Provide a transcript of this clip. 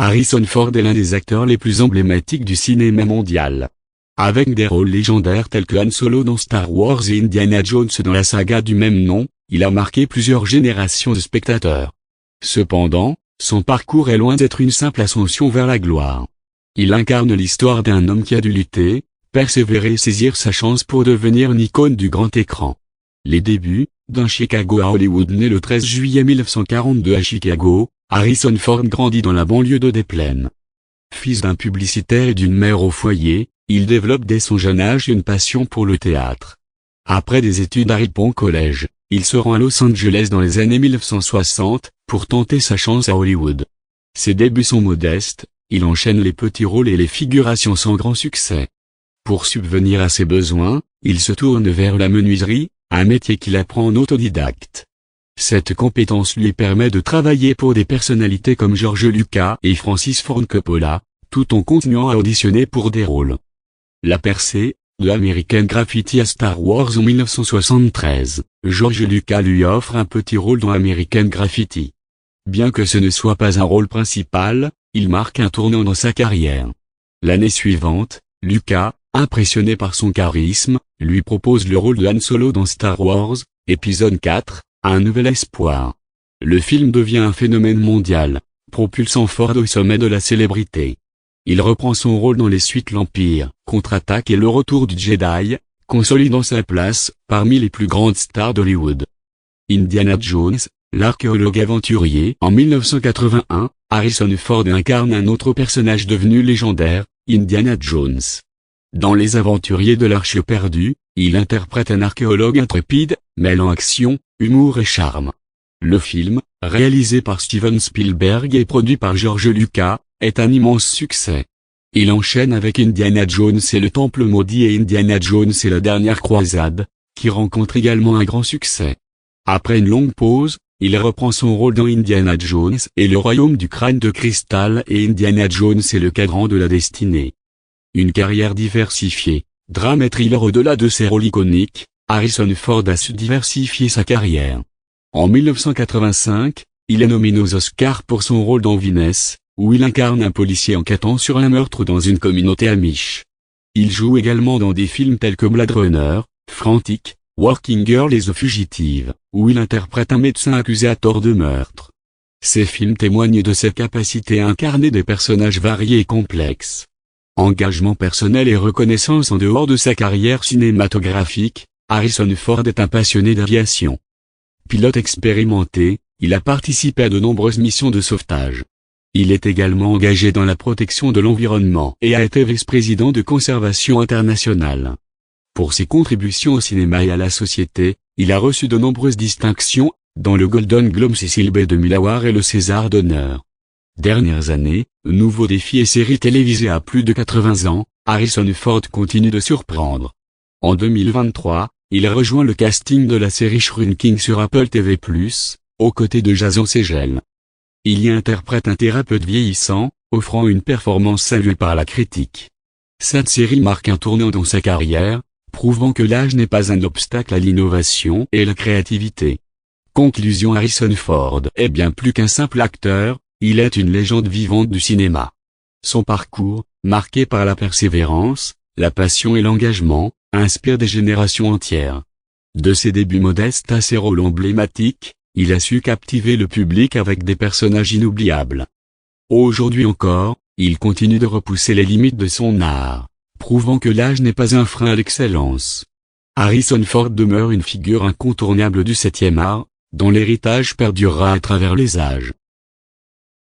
Harrison Ford est l'un des acteurs les plus emblématiques du cinéma mondial. Avec des rôles légendaires tels que Han Solo dans Star Wars et Indiana Jones dans la saga du même nom, il a marqué plusieurs générations de spectateurs. Cependant, son parcours est loin d'être une simple ascension vers la gloire. Il incarne l'histoire d'un homme qui a dû lutter, persévérer et saisir sa chance pour devenir une icône du grand écran. Les débuts, d'un Chicago à Hollywood. Né le 13 juillet 1942 à Chicago, Harrison Ford grandit dans la banlieue de Des Plaines. Fils d'un publicitaire et d'une mère au foyer, il développe dès son jeune âge une passion pour le théâtre. Après des études à Ripon College, il se rend à Los Angeles dans les années 1960, pour tenter sa chance à Hollywood. Ses débuts sont modestes, il enchaîne les petits rôles et les figurations sans grand succès. Pour subvenir à ses besoins, il se tourne vers la menuiserie, un métier qu'il apprend en autodidacte. Cette compétence lui permet de travailler pour des personnalités comme George Lucas et Francis Ford Coppola, tout en continuant à auditionner pour des rôles. La percée, de American Graffiti à Star Wars en 1973, George Lucas lui offre un petit rôle dans American Graffiti. Bien que ce ne soit pas un rôle principal, il marque un tournant dans sa carrière. L'année suivante, Lucas, impressionné par son charisme, lui propose le rôle de Han Solo dans Star Wars, épisode 4, Un nouvel espoir. Le film devient un phénomène mondial, propulsant Ford au sommet de la célébrité. Il reprend son rôle dans les suites L'Empire, Contre-attaque et Le Retour du Jedi, consolidant sa place parmi les plus grandes stars d'Hollywood. Indiana Jones, l'archéologue aventurier. En 1981, Harrison Ford incarne un autre personnage devenu légendaire, Indiana Jones. Dans Les Aventuriers de l'Arche perdue, il interprète un archéologue intrépide, mêlant action, humour et charme. Le film, réalisé par Steven Spielberg et produit par George Lucas, est un immense succès. Il enchaîne avec Indiana Jones et le Temple maudit et Indiana Jones et la dernière croisade, qui rencontre également un grand succès. Après une longue pause, il reprend son rôle dans Indiana Jones et le Royaume du crâne de cristal et Indiana Jones et le Cadran de la destinée. Une carrière diversifiée, drame et thriller. Au-delà de ses rôles iconiques, Harrison Ford a su diversifier sa carrière. En 1985, il est nominé aux Oscars pour son rôle dans Vinesse, où il incarne un policier enquêtant sur un meurtre dans une communauté amish. Il joue également dans des films tels que Blade Runner, Frantic, Working Girl et The Fugitive, où il interprète un médecin accusé à tort de meurtre. Ces films témoignent de sa capacité à incarner des personnages variés et complexes. Engagement personnel et reconnaissance. En dehors de sa carrière cinématographique, Harrison Ford est un passionné d'aviation. Pilote expérimenté, il a participé à de nombreuses missions de sauvetage. Il est également engagé dans la protection de l'environnement et a été vice-président de Conservation Internationale. Pour ses contributions au cinéma et à la société, il a reçu de nombreuses distinctions, dont le Golden Globe Cecil B. DeMille Award et le César d'honneur. Dernières années, nouveaux défis et séries télévisées. À plus de 80 ans, Harrison Ford continue de surprendre. En 2023, il rejoint le casting de la série Shrinking sur Apple TV+, aux côtés de Jason Segel. Il y interprète un thérapeute vieillissant, offrant une performance saluée par la critique. Cette série marque un tournant dans sa carrière, prouvant que l'âge n'est pas un obstacle à l'innovation et la créativité. Conclusion. Harrison Ford est bien plus qu'un simple acteur, il est une légende vivante du cinéma. Son parcours, marqué par la persévérance, la passion et l'engagement, inspire des générations entières. De ses débuts modestes à ses rôles emblématiques, il a su captiver le public avec des personnages inoubliables. Aujourd'hui encore, il continue de repousser les limites de son art, prouvant que l'âge n'est pas un frein à l'excellence. Harrison Ford demeure une figure incontournable du 7e art, dont l'héritage perdurera à travers les âges.